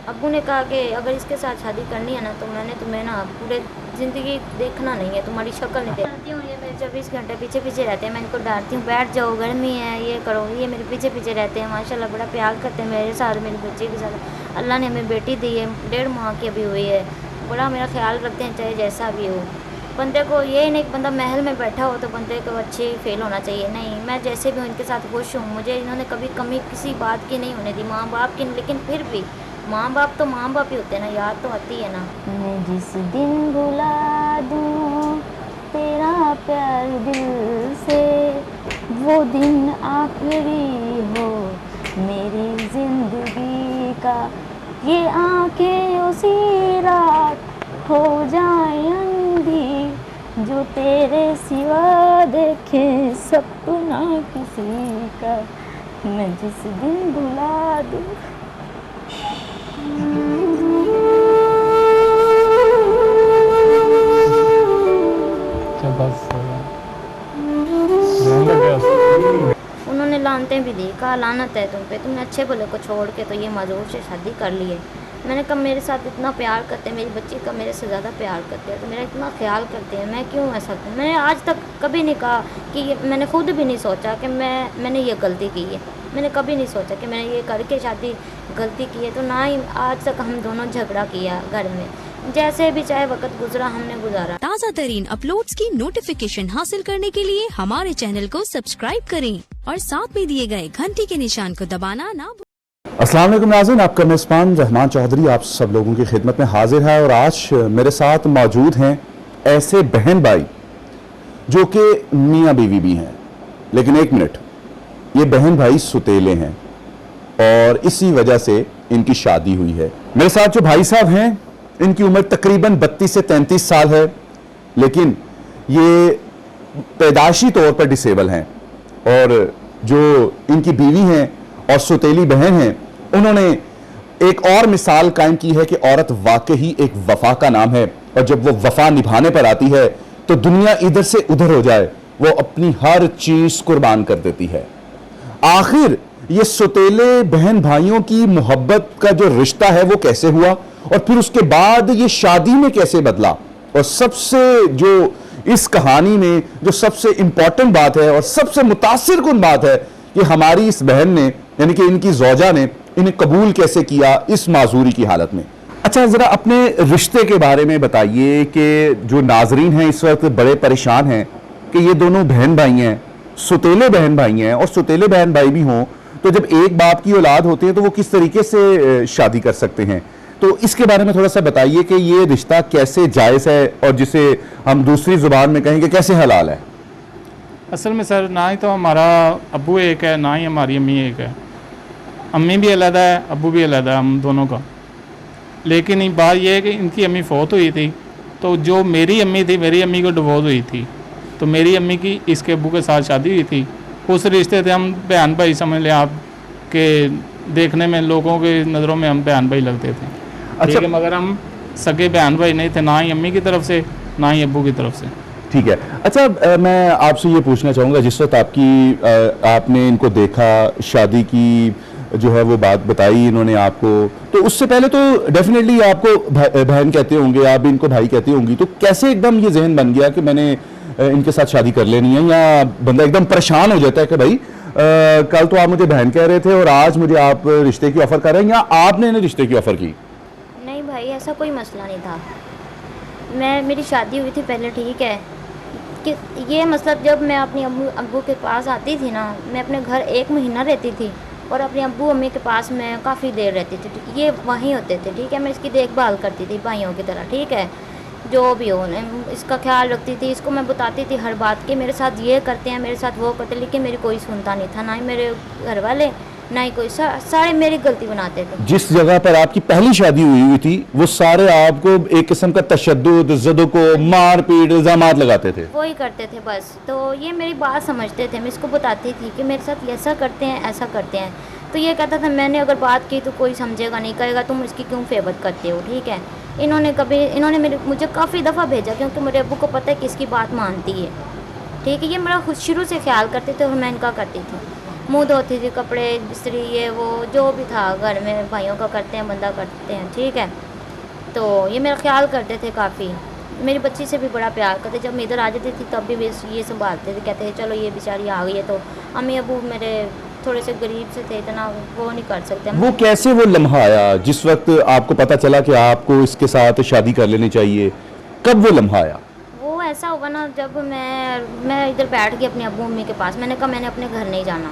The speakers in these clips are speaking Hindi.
अब्बू ने कहा कि अगर इसके साथ शादी करनी है ना तो मैंने तुम्हें ना पूरे ज़िंदगी देखना नहीं है, तुम्हारी शक्ल नहीं देखती हूँ। ये मेरे 24 घंटे पीछे पीछे रहते हैं, मैं इनको डांटती हूँ बैठ जाओ गर्मी है ये करो, ये मेरे पीछे पीछे रहते हैं। माशाल्लाह बड़ा प्यार करते हैं मेरे साथ, मेरे बच्चे के साथ। अल्लाह ने हमें बेटी दी है, 1.5 माह की अभी हुई है। बड़ा मेरा ख्याल रखते हैं चाहे जैसा भी हो। बंदे को ये नहीं, बंदा महल में बैठा हो तो बंदे को अच्छे फील होना चाहिए। नहीं, मैं जैसे भी हूँ इनके साथ खुश हूँ। मुझे इन्होंने कभी कमी किसी बात की नहीं होने दी, माँ बाप की। लेकिन फिर भी माँ बाप तो माँ बाप ही होते हैं ना, याद तो आती है ना। मैं जिस दिन भुला दूँ तेरा प्यार दिल से, वो दिन आखिरी हो मेरी जिंदगी का। ये आंखें उसी रात हो जाए अंधी, जो तेरे सिवा देखे सपना किसी का। मैं जिस दिन भुला दूँ। उन्होंने लानतें भी दी, कहा लानत है तुम पे, तुमने अच्छे भले को छोड़ के तो ये मजदूर से शादी कर ली है। मैंने कहा मेरे साथ इतना प्यार करते हैं, मेरी बच्ची का मेरे से ज़्यादा प्यार करते हैं, तो मेरा इतना ख्याल करते हैं, मैं क्यों ऐसा करूँ। मैंने आज तक कभी नहीं कहा कि मैंने खुद भी नहीं सोचा कि मैंने ये गलती की है। मैंने कभी नहीं सोचा कि मैंने ये करके शादी गलती की है। तो ना ही आज तक हम दोनों झगड़ा किया घर में, जैसे भी चाहे वक्त गुजरा हमने गुजारा। ताज़ा तरीन अपलोड्स की नोटिफिकेशन हासिल करने के लिए हमारे चैनल को सब्सक्राइब करें और साथ में दिए गए घंटी के निशान को दबाना ना भूलें। अस्सलाम वालेकुम नाज़रीन, आपका मेज़बान रहमान चौधरी आप सब लोगों की खिदमत में हाजिर है। और आज मेरे साथ मौजूद हैं ऐसे बहन भाई जो कि मियाँ बीवी भी हैं, लेकिन एक मिनट, ये बहन भाई सुतेले हैं और इसी वजह से इनकी शादी हुई है। मेरे साथ जो भाई साहब हैं इनकी उम्र तकरीबन 32 से 33 साल है, लेकिन ये पैदाशी तौर पर डिसेबल हैं। और जो इनकी बीवी हैं और सुतेली बहन हैं, उन्होंने एक और मिसाल कायम की है कि औरत वाकई एक वफा का नाम है, और जब वो वफा निभाने पर आती है तो दुनिया इधर से उधर हो जाए वो अपनी हर चीज कुर्बान कर देती है। आखिर ये सुतेले बहन भाइयों की मोहब्बत का जो रिश्ता है वो कैसे हुआ, और फिर उसके बाद ये शादी में कैसे बदला, और सबसे जो इस कहानी में जो सबसे इंपॉर्टेंट बात है और सबसे मुतासिर कुन बात है कि हमारी इस बहन ने, यानी कि इनकी ज़ौजा ने इन्हें कबूल कैसे किया इस माजूरी की हालत में। अच्छा, जरा अपने रिश्ते के बारे में बताइए कि जो नाजरीन हैं इस वक्त बड़े परेशान हैं कि ये दोनों बहन भाई हैं, सुतेले बहन भाई हैं, और सुतेले बहन भाई भी हों तो जब एक बाप की औलाद होती है तो वो किस तरीके से शादी कर सकते हैं। तो इसके बारे में थोड़ा सा बताइए कि ये रिश्ता कैसे जायज़ है, और जिसे हम दूसरी जुबान में कहेंगे कैसे हलाल है। असल में सर, ना ही तो हमारा अब्बू एक है, ना ही हमारी अम्मी एक है। अम्मी भी अलग है, अब्बू भी अलग है हम दोनों का। लेकिन एक बात यह है कि इनकी अम्मी फौत हुई थी, तो जो मेरी अम्मी थी, मेरी अम्मी को डिवोर्स हुई थी, तो मेरी अम्मी की इसके अब्बू के साथ शादी हुई थी। उस रिश्ते थे, हम बहन भाई समझ लें आप, के देखने में लोगों की नज़रों में हम बहन भाई लगते थे। अच्छा, मगर हम सगे बहन भाई नहीं थे, ना ही अम्मी की तरफ से ना ही अब्बू की तरफ से। ठीक है। अच्छा, मैं आपसे ये पूछना चाहूँगा, जिस वक्त आपने इनको देखा, शादी की जो है वो बात बताई इन्होंने आपको, तो उससे पहले तो डेफिनेटली आपको बहन कहते होंगे, आप भी इनको भाई कहती होंगी, तो कैसे एकदम ये जहन बन गया कि मैंने इनके साथ शादी कर लेनी है? या बंदा एकदम परेशान हो जाता है कि भाई कल तो आप मुझे बहन कह रहे थे और आज मुझे आप रिश्ते की ऑफ़र कर रहे हैं, या आपने इन्हें रिश्ते की ऑफ़र की? नहीं भाई, ऐसा कोई मसला नहीं था। मेरी शादी हुई थी पहले, ठीक है, कि ये मतलब जब मैं अपनी अब्बू के पास आती थी ना, मैं अपने घर 1 महीना रहती थी और अपने अब्बू अम्मी के पास मैं काफ़ी देर रहती थी। ये वहीं होते थे, ठीक है, मैं इसकी देखभाल करती थी भाइयों की तरह, ठीक है, जो भी हो, इसका ख्याल रखती थी, इसको मैं बताती थी हर बात कि मेरे साथ ये करते हैं, मेरे साथ वो करते हैं, लेकिन मेरी कोई सुनता नहीं था, ना ही मेरे घर वाले, ना ही कोई। सारे मेरी गलती बनाते थे। जिस जगह पर आपकी पहली शादी हुई थी वो सारे आपको एक किस्म का तशद्दुद, ज़दो को, मार पीट, इल्ज़ामात लगाते थे, वही करते थे बस। तो ये मेरी बात समझते थे, मैं इसको बताती थी कि मेरे साथ ऐसा करते हैं, ऐसा करते हैं, तो ये कहता था मैंने अगर बात की तो कोई समझेगा नहीं, कहेगा तुम इसकी क्यों फेवत करते हो, ठीक है। इन्होंने मुझे काफ़ी दफ़ा भेजा, क्योंकि मेरे अब्बू को पता है कि इसकी बात मानती है, ठीक है। ये मेरा खुद शुरू से ख्याल करते थे और मैं इनका करती थी। मुँह धोती थी, कपड़े इस्त्री ये वो जो भी था घर में भाइयों का करते हैं, बंदा करते हैं, ठीक है। तो ये मेरा ख्याल करते थे काफ़ी, मेरी बच्ची से भी बड़ा प्यार करते। जब मैं इधर आ जाती थी तब भी ये संभालते थे, कहते थे चलो ये बेचारी आ गई है। तो अम्मी अबू मेरे थोड़े से गरीब से थे, इतना वो नहीं कर सकते। वो कैसे वो लम्हा आया जिस वक्त आपको पता चला कि आपको इसके साथ शादी कर लेनी चाहिए, कब वो लम्हा आया? वो ऐसा हुआ ना, जब मैं इधर बैठ गई अपने अबू अम्मी के पास, मैंने कहा मैंने अपने घर नहीं जाना।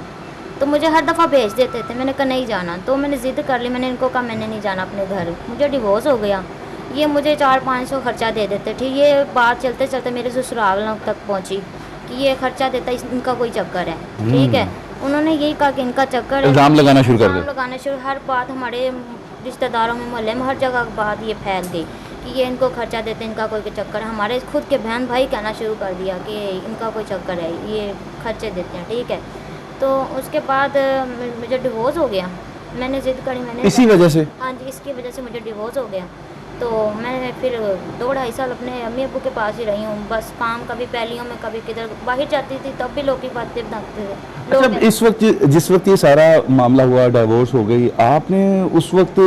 तो मुझे हर दफ़ा भेज देते थे, मैंने कहा नहीं जाना। तो मैंने ज़िद कर ली, मैंने इनको कहा मैंने नहीं जाना अपने घर, मुझे डिवोर्स हो गया। ये मुझे 400-500 खर्चा दे देते, ठीक। ये बात चलते चलते मेरे ससुराल तक पहुंची कि ये खर्चा देता, इनका कोई चक्कर है, ठीक है। उन्होंने यही कहा कि इनका चक्कर है, इल्ज़ाम लगाना शुरू कर दिया। लगाना शुरू, हर बात हमारे रिश्तेदारों में, मोहल्ले में, हर जगह बात ये फैल गई कि ये इनको खर्चा देते, इनका कोई चक्कर है। हमारे खुद के बहन भाई कहना शुरू कर दिया कि इनका कोई चक्कर है, ये खर्चे देते हैं, ठीक है। तो उसके बाद मुझे डिवोर्स हो गया, मैंने ज़िद करी, मैंने इसी वजह से? हाँ जी, इसकी वजह से मुझे डिवोर्स हो गया। तो मैं फिर 2-2.5 साल अपने अम्मी अबू के पास ही रही हूँ, बस काम कभी पहलियों में, कभी किधर बाहर जाती थी, तब भी लोग की बातें बनाते थे। अच्छा, इस वक्त जिस वक्त ये सारा मामला हुआ, डिवोर्स हो गई, आपने उस वक्त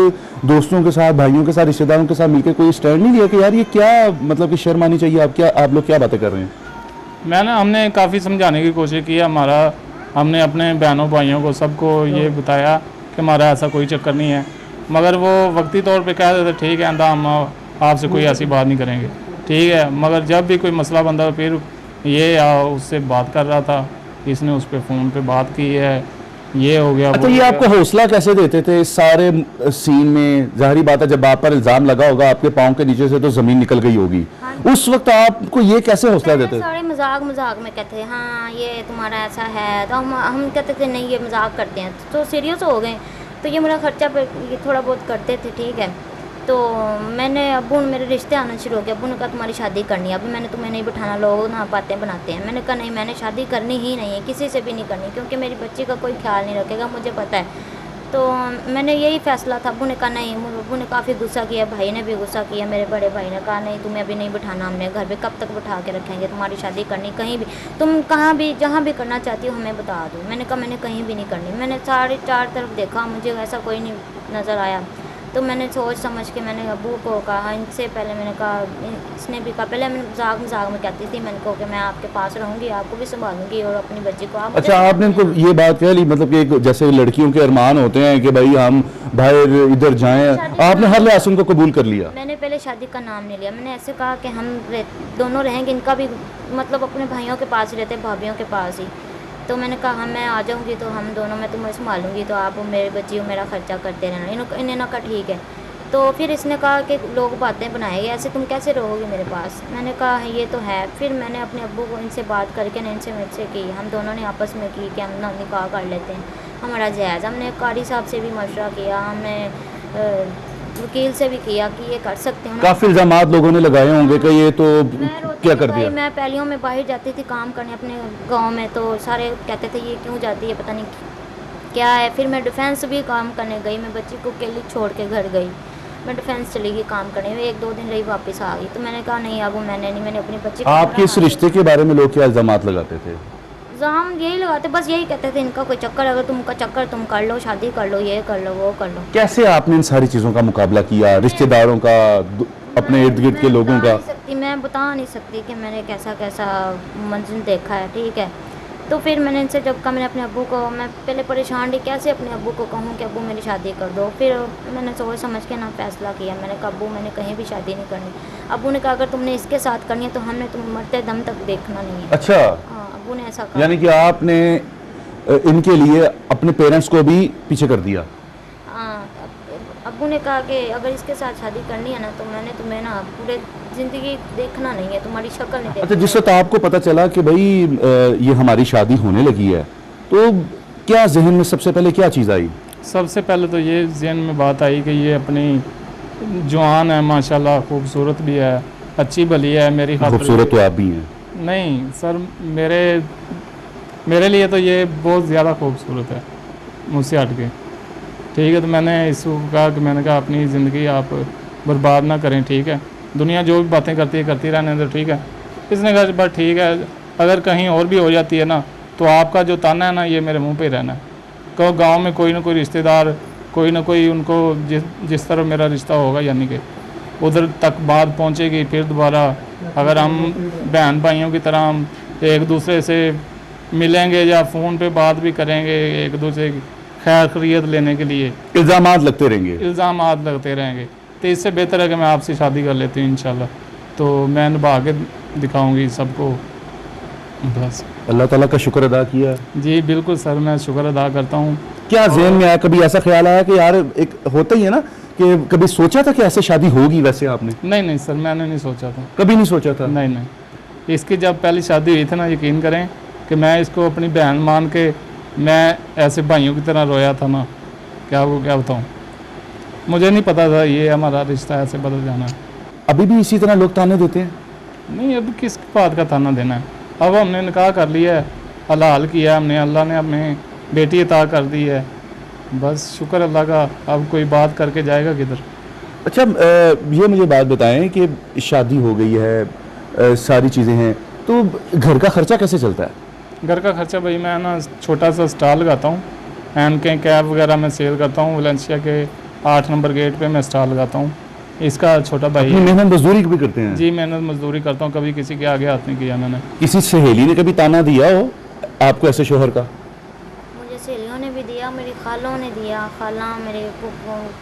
दोस्तों के साथ, भाइयों के साथ, रिश्तेदारों के साथ मिलकर कोई स्टैंड नहीं लिया कि यार ये क्या, मतलब कि शर्म आनी चाहिए, आप लोग क्या बातें कर रहे हैं? हमने काफ़ी समझाने की कोशिश की, हमने अपने बहनों भाइयों को सबको ये बताया कि हमारा ऐसा कोई चक्कर नहीं है, मगर वो वक्ती तौर पे कह देते ठीक है आंदा हम आपसे कोई ऐसी बात नहीं करेंगे, ठीक है। मगर जब भी कोई मसला बनता फिर ये उससे बात कर रहा था, इसने उस पर फ़ोन पे बात की है, ये हो गया। अच्छा, ये आपको हौसला कैसे देते थे इस सारे सीन में? जाहिर बात है जब आप पर इल्ज़ाम लगा होगा, आपके पाँव के नीचे से तो ज़मीन निकल गई होगी, उस वक्त आपको ये कैसे हौसला देते थे? सारे मजाक में कहते हैं हाँ ये तुम्हारा ऐसा है, तो हम कहते थे नहीं ये मजाक करते हैं। तो सीरियस हो गए, तो ये मेरा खर्चा पे ये थोड़ा बहुत करते थे, ठीक है। तो मैंने अब्बू मेरे रिश्ते आना शुरू हो गया। अब्बू ने कहा तुम्हारी शादी करनी है, अभी मैंने तुम्हें नहीं बिठाना, लोग ना बातें बनाते हैं। मैंने कहा नहीं, मैंने शादी करनी ही नहीं है, किसी से भी नहीं करनी, क्योंकि मेरी बच्ची का कोई ख्याल नहीं रखेगा, मुझे पता है। तो मैंने यही फ़ैसला था। अब्बू ने कहा नहीं, अब्बू ने काफ़ी गुस्सा किया, भाई ने भी गुस्सा किया, मेरे बड़े भाई ने कहा नहीं तुम्हें अभी नहीं बिठाना, हमने घर पे कब तक बिठा के रखेंगे, तुम्हारी शादी करनी कहीं भी, तुम कहाँ भी जहाँ भी करना चाहती हो हमें बता दो। मैंने कहा मैंने कहीं भी नहीं करनी। मैंने 4 तरफ देखा, मुझे ऐसा कोई नहीं नज़र आया। तो मैंने सोच समझ के मैंने अब्बू को कहा, इनसे पहले मैंने कहा, इसने भी कहा, पहले मैं मजाक में कहती थी, मैंने कहा कि मैं आपके पास रहूँगी, आपको भी संभालूंगी और अपनी बच्ची को आप। अच्छा, आपने इनको ये बात कह ली, मतलब कि जैसे लड़कियों के अरमान होते हैं कि भाई हम बाहर इधर जाएं, आपने हर लिहाज से उनको कबूल कर लिया? मैंने पहले शादी का नाम नहीं लिया, मैंने ऐसे कहा कि हम दोनों रहेंगे, इनका भी मतलब अपने भाइयों के पास ही रहते, भाभीियों के पास ही। तो मैंने कहा मैं आ जाऊँगी तो हम दोनों, मैं तुम्हें संभालूंगी, तो आप मेरे बच्ची हो मेरा ख़र्चा करते रहना। इन्हें ना कहा ठीक है। तो फिर इसने कहा कि लोग बातें बनाएंगे, ऐसे तुम कैसे रहोगे मेरे पास। मैंने कहा ये तो है। फिर मैंने अपने अब्बू को इनसे बात करके ना इनसे मुझसे की, हम दोनों ने आपस में की कि हम ना निकाह कर लेते हैं, हमारा जायज़। हमने कारी साहब से भी मशवरा किया, हमने वकील से भी किया कि ये कर सकते हैं। काफ़ी इल्ज़ामात लोगों ने लगाए होंगे कि ये तो क्या कर दिया। मैं पहलियों में बाहर जाती थी काम करने अपने गांव में, तो सारे कहते थे ये क्यों जाती है, पता नहीं क्या है। फिर मैं डिफेंस भी काम करने गई, मैं बच्ची को अकेली छोड़ के घर गई, मैं डिफेंस चली गई काम करने में, 1-2 दिन रही वापस आ गई। तो मैंने कहा नहीं अब मैंने नहीं, मैंने अपनी बच्ची को। आपके इस रिश्ते के बारे में लोग क्या इल्ज़ामात लगाते थे? इल्ज़ाम यही लगाते, बस यही कहते थे इनका कोई चक्कर, अगर तुमका चक्कर तुम कर लो, शादी कर लो, ये कर लो, वो कर लो। कैसे आपने इन सारी चीज़ों का मुकाबला किया, रिश्तेदारों का, अपने इर्द गिर्द के लोगों का? मैं बता नहीं सकती कि मैंने कैसा कैसा मंजिल देखा है, ठीक है। तो फिर मैंने इनसे जब कहा, मैंने अपने अब्बू को, मैं पहले परेशान थी कैसे अपने अब्बू को कहूँ कि अब्बू मेरी शादी कर दो। फिर मैंने सोच समझ के ना फैसला किया, मैंने कहा अब्बू मैंने कहीं भी शादी नहीं करनी। अब्बू ने कहा अगर तुमने इसके साथ करनी है तो हमने तुम मरते दम तक देखना नहीं है। अच्छा, हाँ, अब्बू ने ऐसा कहा। यानी कि आपने इनके लिए अपने पेरेंट्स को भी पीछे कर दिया? हाँ, अब्बू ने कहा कि अगर इसके साथ शादी करनी है ना तो मैंने तुम्हें ना पूरे ज़िंदगी देखना नहीं है, तुम्हारी शक्ल नहीं देखनी। अच्छा, जिस वक्त आपको पता चला कि भाई ये हमारी शादी होने लगी है, तो क्या जहन में सबसे पहले क्या चीज़ आई? सबसे पहले तो ये जहन में बात आई कि ये अपनी जवान है, माशाल्लाह खूबसूरत भी है, अच्छी भली है, मेरी खूबसूरत तो आप भी हैं। नहीं सर, मेरे लिए तो ये बहुत ज़्यादा खूबसूरत है मुझसे हट के, ठीक है। तो मैंने इसको कहा कि मैंने कहा अपनी ज़िंदगी आप बर्बाद ना करें, ठीक है, दुनिया जो भी बातें करती है करती रहने दो, ठीक है। इसने कहा बस ठीक है, अगर कहीं और भी हो जाती है ना तो आपका जो ताना है ना ये मेरे मुंह पे ही रहना है। को गांव में कोई ना कोई रिश्तेदार, कोई ना कोई उनको जिस तरह मेरा रिश्ता होगा यानी कि उधर तक बात पहुंचेगी। फिर दोबारा अगर हम बहन भाइयों की तरह हम एक दूसरे से मिलेंगे या फ़ोन पे बात भी करेंगे एक दूसरे की खैर खैरियत लेने के लिए, इल्ज़ामात लगते रहेंगे। इल्ज़ामात लगते रहेंगे, तो इससे बेहतर है कि मैं आपसे शादी कर लेती हूँ इंशाल्लाह। तो मैं निभा के दिखाऊंगी सबको बस। अल्लाह ताला का शुक्र अदा किया। जी बिल्कुल सर, मैं शुक्र अदा करता हूँ। क्या ज़हन में आया, कभी ऐसा ख्याल आया कि यार एक होता ही है ना कि कभी सोचा था कि ऐसे शादी होगी? वैसे आपने? नहीं सर, मैंने नहीं सोचा था, कभी नहीं सोचा था? नहीं। इसकी जब पहली शादी हुई थी ना, यकीन करें कि मैं इसको अपनी बहन मान के मैं ऐसे भाइयों की तरह रोया था ना, क्या बताऊँ। मुझे नहीं पता था ये हमारा रिश्ता ऐसे बदल जाना है। अभी भी इसी तरह लोग ताने देते हैं? नहीं, अब किस बात का ताना देना है। अब हमने निकाह कर लिया है, हलाल किया हमने, अल्लाह ने हमें बेटी अता कर दी है, बस शुक्र अल्लाह का। अब कोई बात करके जाएगा किधर। अच्छा, ये मुझे बात बताएं कि शादी हो गई है, सारी चीज़ें हैं, तो घर का खर्चा कैसे चलता है? घर का खर्चा भाई मैं ना छोटा सा स्टॉल लगाता हूँ, एंड के कैब वगैरह मैं सेल करता हूँ। वलेंसिया के 8 नंबर गेट पे मैं स्टॉल लगाता हूँ। इसका छोटा भाई अपनी मेहनत मजदूरी भी करते हैं? जी, मेहनत मजदूरी करता हूँ, कभी किसी के आगे हाथ नहीं किया मैंने। किसी सहेली ने कभी ताना दिया हो आपको ऐसे शोहर का? मुझे सहेलियों ने भी दिया, मेरी खालों ने दिया, खाला मेरे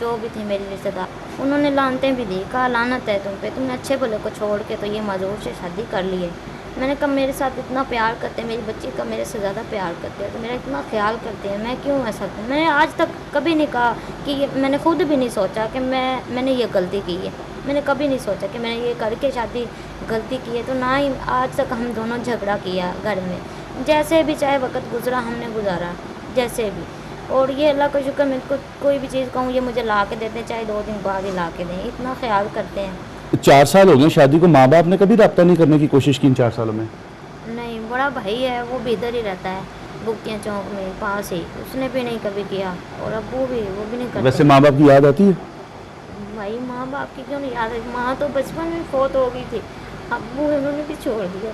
जो भी थे मेरे रिश्तेदार, उन्होंने लानतें भी दी, कहा लानत है तुम पे, तुमने अच्छे भले को छोड़ के तो ये मजदूर से शादी कर ली है। मैंने कहा मेरे साथ इतना प्यार करते हैं, मेरी बच्ची का मेरे से ज़्यादा प्यार करते हैं, तो मेरा इतना ख्याल करते हैं, मैं क्यों ऐसा करूँ। मैंने आज तक कभी नहीं कहा कि मैंने खुद भी नहीं सोचा कि मैंने ये गलती की है। मैंने कभी नहीं सोचा कि मैंने ये करके शादी गलती की है। तो ना ही आज तक हम दोनों झगड़ा किया घर में, जैसे भी चाहे वक्त गुजरा हमने गुजारा जैसे भी। और ये अल्लाह का शुक्र, मैं कोई भी चीज़ कहूँ ये मुझे ला के देते हैं, चाहे 2 दिन बाद ही ला के दें, इतना ख्याल करते हैं। 4 साल हो गए शादी को, माँ बाप ने कभी रब्ता नहीं करने की कोशिश की इन 4 सालों में? नहीं, बड़ा भाई है वो भी इधर ही रहता है, बुकिया चौक में पास ही, उसने भी नहीं कभी किया। और अब्बू भी, वो भी नहीं करते। वैसे माँ बाप की याद आती है? भाई माँ बाप की क्यों नहीं याद है, माँ तो बचपन में फौत हो गई थी, अब्बू उन्होंने भी छोड़ दिया।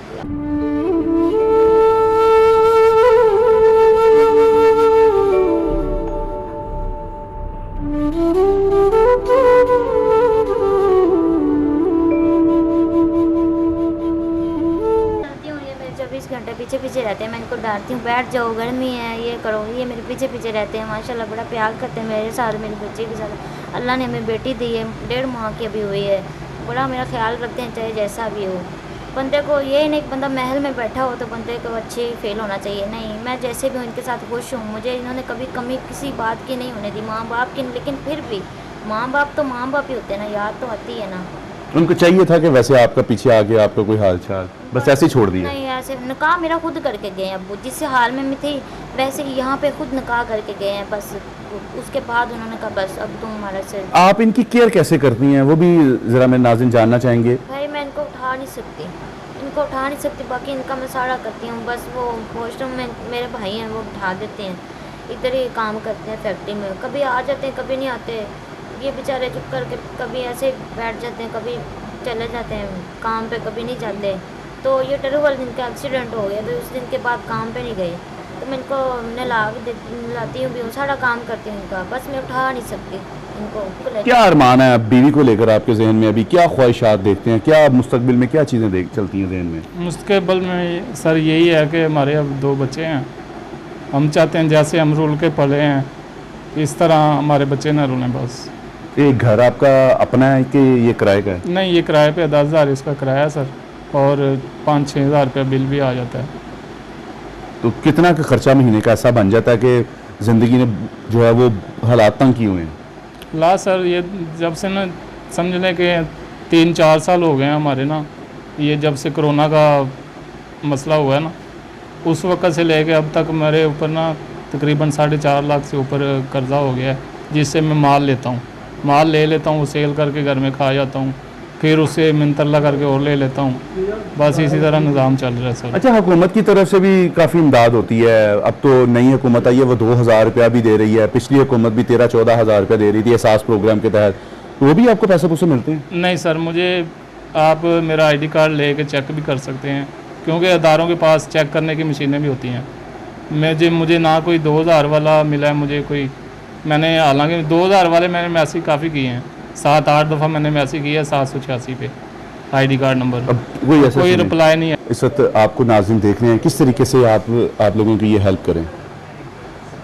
घंटे पीछे पीछे रहते हैं, मैं इनको डांटती हूँ बैठ जाओ गर्मी है ये करो, ये मेरे पीछे पीछे रहते हैं। माशाल्लाह बड़ा प्यार करते हैं मेरे साथ, मेरी बच्ची के साथ। अल्लाह ने हमें बेटी दी है, 1.5 माह की अभी हुई है, बड़ा मेरा ख्याल रखते हैं चाहे जैसा भी हो। बंदे को ये नहीं, बंदा महल में बैठा हो तो बंदे को अच्छी फील होना चाहिए। नहीं, मैं जैसे भी हूँ इनके साथ खुश हूँ, मुझे इन्होंने कभी कमी किसी बात की नहीं होने दी, माँ बाप की। लेकिन फिर भी माँ बाप तो माँ बाप ही होते हैं ना, याद तो आती है ना। उनको चाहिए था कि वैसे आपका पीछे आके आपका कोई हाल चाल, बस ऐसे ही छोड़ दिया? नहीं, ऐसे निकाह मेरा खुद करके गए हैं अब्बू, जिस हाल में मैं थी वैसे ही यहाँ पे खुद निकाह करके गए हैं। बस उसके बाद उन्होंने कहा बस अब तुम हमारा से। आप इनकी केयर कैसे करती हैं, वो भी ज़रा मेरे नाज़रीन जानना चाहेंगे। भाई मैं इनको उठा नहीं सकती, बाकी इनका मैं सारा करती हूँ। बस वो वॉशरूम में मेरे भाई हैं वो उठा देते हैं, इधर ही काम करते हैं फैक्ट्री में, कभी आ जाते हैं कभी नहीं आते। ये बेचारे चुप करके कभी ऐसे बैठ जाते हैं, कभी चले जाते हैं काम पे, कभी नहीं जाते। तो ये टरूवल दिन का एक्सीडेंट हो गया, तो उस दिन के बाद काम पे नहीं गए। तो मैं इनको नहलाती हूँ भी, सारा काम करती हूँ इनका, बस मैं उठा नहीं सकती इनको। क्या अरमान है बीवी को लेकर आपके जहन में, अभी क्या ख्वाहिशात देखते हैं, क्या मुस्तकबिल में क्या चीज़ें चलती हैं जहन में? मुस्तकबिल में सर यही है कि हमारे अब 2 बच्चे हैं, हम चाहते हैं जैसे हम रूल के पले हैं इस तरह हमारे बच्चे ना रूलें बस। एक घर आपका अपना है कि ये किराए का है? नहीं, ये किराए पे 10,000 इसका किराया है सर, और 5-6 हज़ार रुपया बिल भी आ जाता है। तो कितना का खर्चा महीने का ऐसा बन जाता है कि ज़िंदगी ने जो है वो हालात तंग किए हुए हैं? ला सर, ये जब से ना समझ लें कि 3-4 साल हो गए हैं हमारे ना, ये जब से कोरोना का मसला हुआ है ना, उस वक़्त से लेके अब तक मेरे ऊपर ना तकरीबन 4.5 लाख से ऊपर कर्ज़ा हो गया है, जिससे मैं माल ले लेता हूँ, सेल करके घर में खा जाता हूँ, फिर उससे मिनतल्ला करके और ले लेता हूँ। बस इसी तरह निज़ाम चल रहा है सर। अच्छा, हुकूमत की तरफ से भी काफ़ी इमदाद होती है, अब तो नई हुकूमत आई है, वो 2,000 रुपया भी दे रही है, पिछली हुकूमत भी 13-14 हज़ार रुपया दे रही थी एहसास प्रोग्राम के तहत, तो वो भी आपको पैसे पूसे मिलते हैं? नहीं सर, मुझे आप मेरा ID कार्ड ले कर चेक भी कर सकते हैं, क्योंकि अदारों के पास चेक करने की मशीनें भी होती हैं, मुझे ना कोई 2000 वाला मिला है मुझे कोई। मैंने हालांकि 2000 वाले मैंने मैसेज काफ़ी किए हैं, 7-8 दफ़ा मैंने मैसेज किया है 786 पे ID कार्ड नंबर। अब कोई रिप्लाई नहीं है। इस वक्त आपको नाज़रीन देख रहे हैं, किस तरीके से आप लोगों की ये हेल्प करें?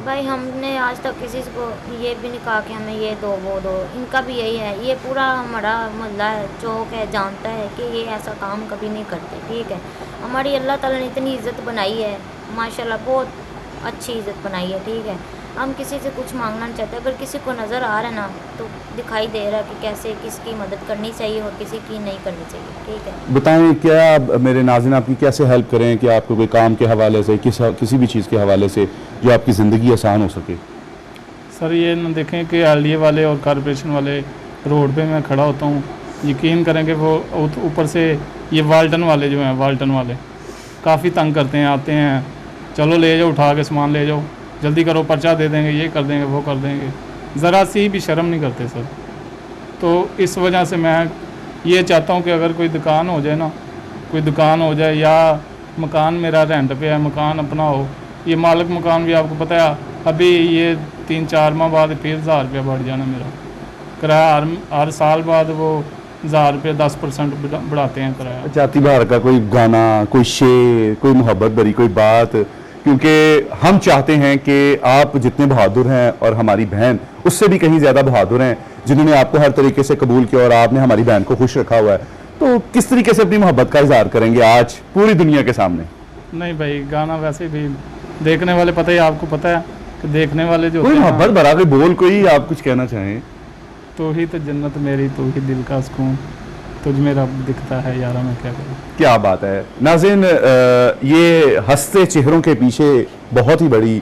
भाई हमने आज तक किसी को ये भी नहीं कहा कि हमें ये दो वो दो, इनका भी यही है। ये पूरा हमारा मोहल्ला है, चौक है, जानता है कि ये ऐसा काम कभी नहीं करते, ठीक है। हमारी अल्लाह ताला ने इतनी इज़्ज़त बनाई है माशाल्लाह, बहुत अच्छी इज़्ज़त बनाई है, ठीक है। हम किसी से कुछ मांगना नहीं चाहते, अगर किसी को नज़र आ रहा है ना तो दिखाई दे रहा है कि कैसे किसकी मदद करनी चाहिए और किसी की नहीं करनी चाहिए, ठीक है। बताएं क्या मेरे नाज़रीन आपकी कैसे हेल्प करें कि आपको कोई काम के हवाले से किसी भी चीज़ के हवाले से जो आपकी ज़िंदगी आसान हो सके? सर ये न देखें कि LDA वाले और कॉरपोरेशन वाले रोड पे मैं खड़ा होता हूँ, यकीन करें कि वो ऊपर से ये वाल्टन वाले जो हैं, वाल्टन वाले काफ़ी तंग करते हैं। आते हैं, चलो ले जाओ, उठा के सामान ले जाओ, जल्दी करो, पर्चा दे देंगे, ये कर देंगे, वो कर देंगे। ज़रा सी भी शर्म नहीं करते सर। तो इस वजह से मैं ये चाहता हूँ कि अगर कोई दुकान हो जाए ना, कोई दुकान हो जाए, या मकान मेरा रेंट पे है, मकान अपना हो। ये मालिक मकान भी आपको पता है अभी ये 3-4 माह बाद फिर 1000 रुपया बढ़ जाना मेरा किराया। हर साल बाद वो 1000 रुपये 10% बढ़ाते हैं किराया। जाती बहार का कोई गाना, कोई शेर, कोई मोहब्बत भरी कोई बात, क्योंकि हम चाहते हैं कि आप जितने बहादुर हैं और हमारी बहन उससे भी कहीं ज़्यादा बहादुर हैं, जिन्होंने आपको हर तरीके से कबूल किया और आपने हमारी बहन को खुश रखा हुआ है, तो किस तरीके से अपनी मोहब्बत का इजहार करेंगे आज पूरी दुनिया के सामने? नहीं भाई, गाना वैसे भी देखने वाले, पता ही आपको पता है कि देखने वाले जो कोई मोहब्बत भरा कोई बोल, कोई आप कुछ कहना चाहें? तो ही तो जन्नत मेरी, तो ही दिल का सुकून, तुझ में रब दिखता है यारा, मैं क्या करूं। क्या बात है नाज़रीन, ये हंसते चेहरों के पीछे बहुत ही बड़ी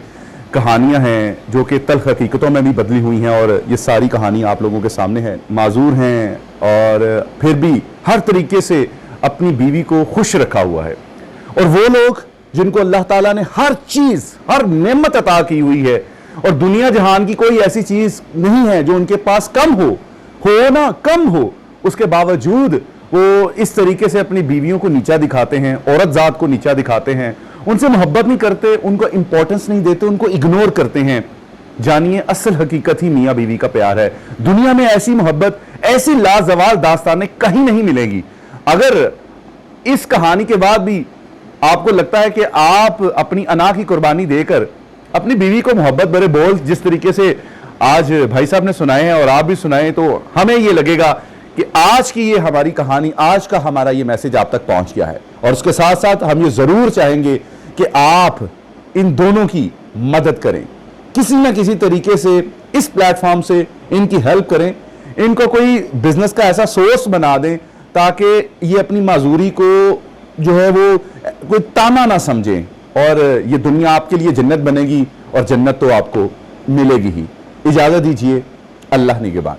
कहानियां हैं जो कि तल्ख हकीकतों में भी बदली हुई हैं, और ये सारी कहानी आप लोगों के सामने है। माजूर हैं और फिर भी हर तरीके से अपनी बीवी को खुश रखा हुआ है, और वो लोग जिनको अल्लाह ताला ने हर चीज़, हर नेमत अता की हुई है, और दुनिया जहान की कोई ऐसी चीज़ नहीं है जो उनके पास कम हो ना कम हो, उसके बावजूद वो इस तरीके से अपनी बीवियों को नीचा दिखाते हैं, औरत जात को नीचा दिखाते हैं, उनसे मोहब्बत नहीं करते, उनको इंपॉर्टेंस नहीं देते, उनको इग्नोर करते हैं। जानिए असल हकीकत ही मियाँ बीवी का प्यार है। दुनिया में ऐसी मोहब्बत, ऐसी लाजवाल दास्तानें कहीं नहीं मिलेगी। अगर इस कहानी के बाद भी आपको लगता है कि आप अपनी अना की कुर्बानी देकर अपनी बीवी को मोहब्बत भरे बोल जिस तरीके से आज भाई साहब ने सुनाए हैं और आप भी सुनाए, तो हमें ये लगेगा कि आज की ये हमारी कहानी, आज का हमारा ये मैसेज आप तक पहुंच गया है। और उसके साथ साथ हम ये जरूर चाहेंगे कि आप इन दोनों की मदद करें, किसी ना किसी तरीके से इस प्लेटफॉर्म से इनकी हेल्प करें, इनको कोई बिजनेस का ऐसा सोर्स बना दें ताकि ये अपनी माजूरी को जो है वो कोई ताना ना समझें, और ये दुनिया आपके लिए जन्नत बनेगी, और जन्नत तो आपको मिलेगी ही। इजाजत दीजिए, अल्लाह निगहबान।